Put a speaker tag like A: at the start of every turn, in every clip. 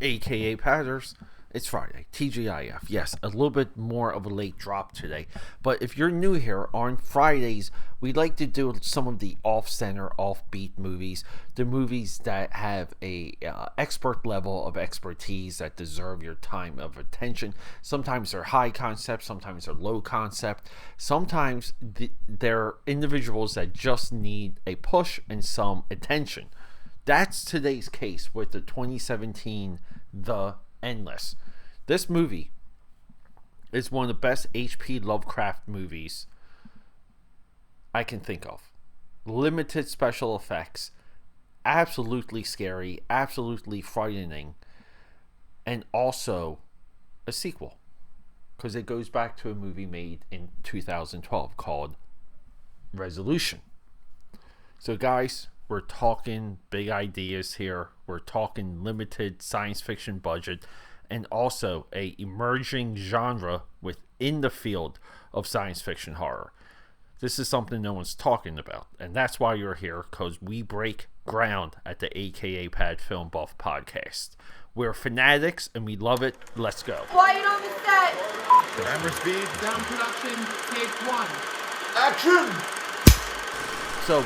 A: AKA Padders. It's Friday, TGIF. Yes, a little bit more of a late drop today. But if you're new here, on Fridays, we like to do some of the off-center, off-beat movies. The movies that have a expert level of expertise that deserve your time of attention. Sometimes they're high concept, sometimes they're low concept. Sometimes they're individuals that just need a push and some attention. That's today's case with the 2017 The Endless. This movie is one of the best H.P. Lovecraft movies I can think of. Limited special effects, absolutely scary, absolutely frightening, and also a sequel because it goes back to a movie made in 2012 called Resolution. So guys, we're talking big ideas here. We're talking limited science fiction budget and also a emerging genre within the field of science fiction horror. This is something no one's talking about, and that's why you're here, because we break ground at the AKAPAD Film Buff podcast. We're fanatics and we love it. Let's go.
B: Quiet on the set.
C: Camera speed.
B: Sound production, take one.
C: Action!
A: So,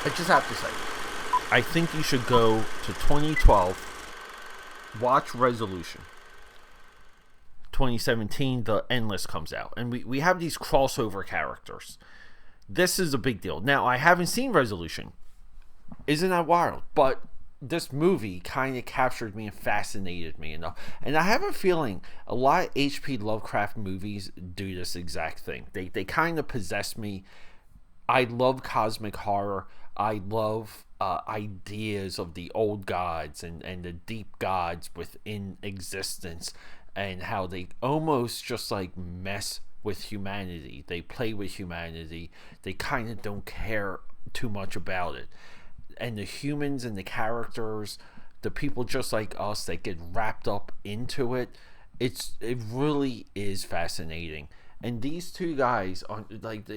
A: I just have to say, I think you should go to 2012, watch Resolution. 2017, The Endless comes out, and we have these crossover characters. This is a big deal. Now, I haven't seen Resolution. Isn't that wild? But this movie kind of captured me and fascinated me enough. And I have a feeling a lot of H.P. Lovecraft movies do this exact thing. They kind of possess me. I love cosmic horror. I love ideas of the old gods and the deep gods within existence and how they almost just like mess with humanity. They play with humanity. They kind of don't care too much about it. And the humans and the characters, the people just like us that get wrapped up into it, it really is fascinating. And these two guys are like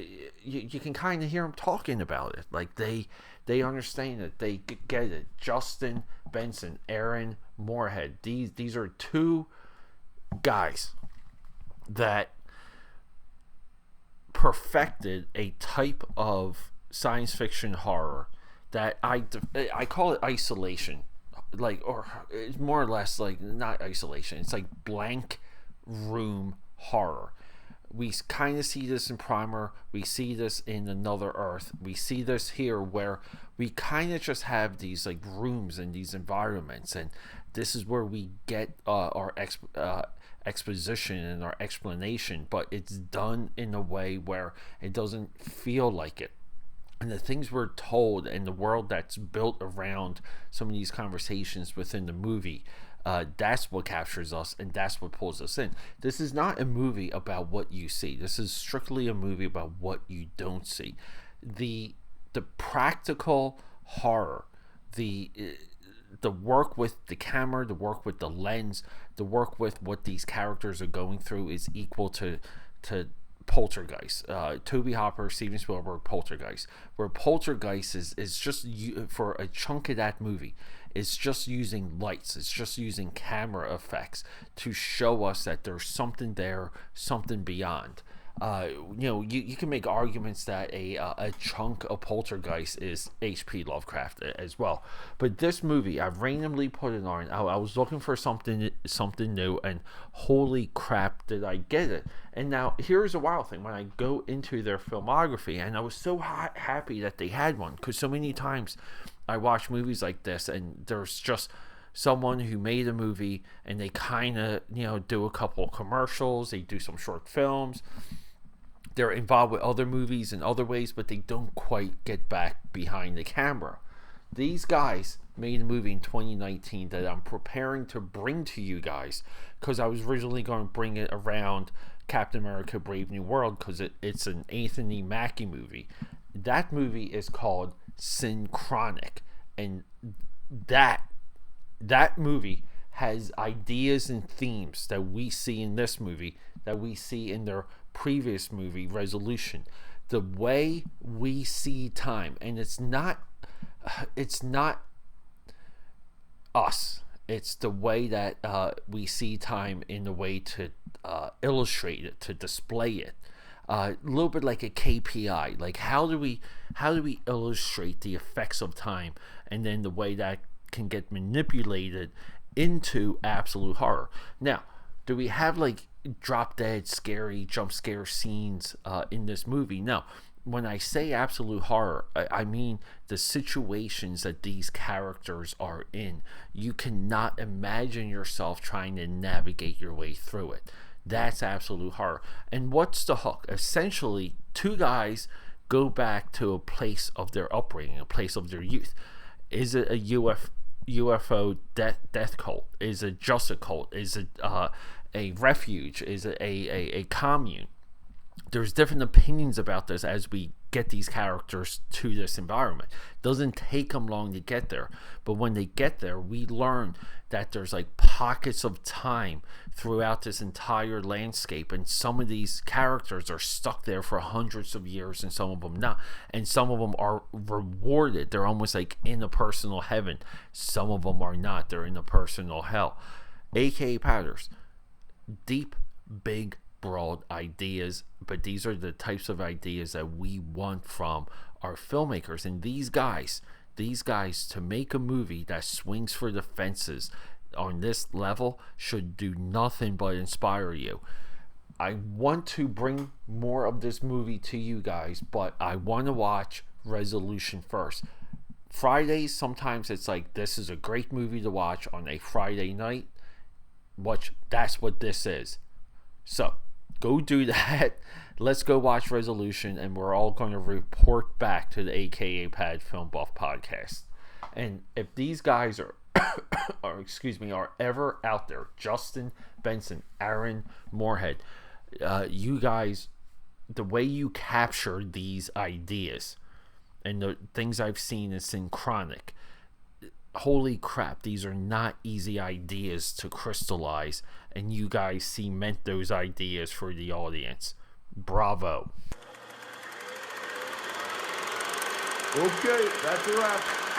A: you can kind of hear them talking about it. Like they understand it. They get it. Justin Benson, Aaron Moorhead. These are two guys that perfected a type of science fiction horror that I call it isolation. Like, or it's more or less like not isolation. It's like blank room horror. We kind of see this in Primer. We see this in Another Earth. We see this here where we kind of just have these like rooms and these environments, and this is where we get our exposition and our explanation, but it's done in a way where it doesn't feel like it. And the things we're told and the world that's built around some of these conversations within the movie, that's what captures us and that's what pulls us in. This is not a movie about what you see. This is strictly a movie about what you don't see. The practical horror, the work with the camera, the work with the lens, the work with what these characters are going through is equal to Poltergeist. Toby Hopper, Steven Spielberg, Poltergeist. Where Poltergeist is just for a chunk of that movie, it's just using lights, it's just using camera effects to show us that there's something there, something beyond. You can make arguments that a chunk of Poltergeist is H.P. Lovecraft as well. But this movie, I randomly put it on. I was looking for something new, and holy crap, did I get it. And now, here's a wild thing. When I go into their filmography, and I was so happy that they had one, because so many times I watch movies like this, and there's just someone who made a movie, and they kind of, do a couple of commercials, they do some short films. They're involved with other movies in other ways, but they don't quite get back behind the camera. These guys made a movie in 2019 that I'm preparing to bring to you guys, because I was originally going to bring it around Captain America Brave New World, because it's an Anthony Mackie movie. That movie is called Synchronic, and that movie has ideas and themes that we see in this movie, that we see in their previous movie, Resolution. The way we see time, and it's not us. It's the way that we see time in the way to illustrate it, to display it. A little bit like a KPI. Like how do we illustrate the effects of time, and then the way that can get manipulated into absolute horror. Now, do we have like drop dead scary jump scare scenes in this movie? No. When I say absolute horror, I mean the situations that these characters are in. You cannot imagine yourself trying to navigate your way through it. That's absolute horror. And what's the hook? Essentially, two guys go back to a place of their upbringing, a place of their youth. Is it a UFO death cult? Is it just a cult? Is it a refuge? Is it a commune? There's different opinions about this as we get these characters to this environment. It doesn't take them long to get there, but when they get there, we learn that there's like pockets of time throughout this entire landscape, and some of these characters are stuck there for hundreds of years, and some of them not, and some of them are rewarded. They're almost like in a personal heaven. Some of them are not. They're in a personal hell. AKAPADers, deep, big, broad ideas, but these are the types of ideas that we want from our filmmakers. And these guys to make a movie that swings for the fences on this level should do nothing but inspire you. I want to bring more of this movie to you guys, but I want to watch Resolution first. Fridays, sometimes it's like, this is a great movie to watch on a Friday night. That's what this is. So go do that. Let's go watch Resolution, and we're all going to report back to the AKAPAD Film Buff podcast. And if these guys are ever out there, Justin Benson, Aaron Moorhead, you guys, the way you capture these ideas and the things I've seen in Synchronic, holy crap, these are not easy ideas to crystallize, and you guys cement those ideas for the audience. Bravo.
C: Okay, that's a wrap.